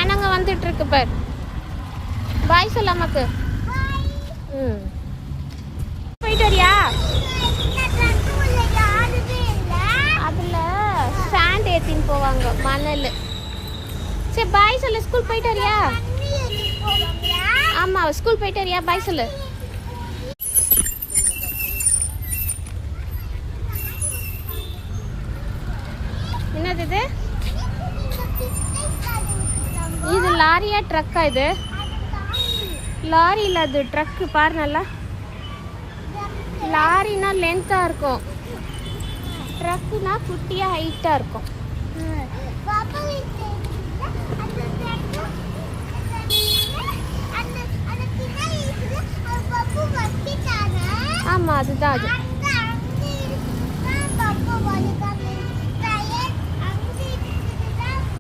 ஜனங்க வந்துட்டு இருக்கு பார். பாய் சொல்ல அம்மாக்கு. போயிட்டு வரியா? அதுல சாண்ட் ஏத்தின்னு போவாங்க, மணல். சரி பாய் சொல்லு. ஸ்கூல் போயிட்டு வரியா? ஆமா, ஸ்கூல் போயிட்டு வரியா? பாய் சொல்லு. என்னது இது? இது லாரியா ட்ரக்கா? இது லாரி இல்லை, அது ட்ரக்கு. பாரு நல்லா. லாரினா லென்த்தாக இருக்கும், ட்ரக்குனா குட்டியாக ஹைட்டாக இருக்கும். ஆமாம், அதுதான் அது.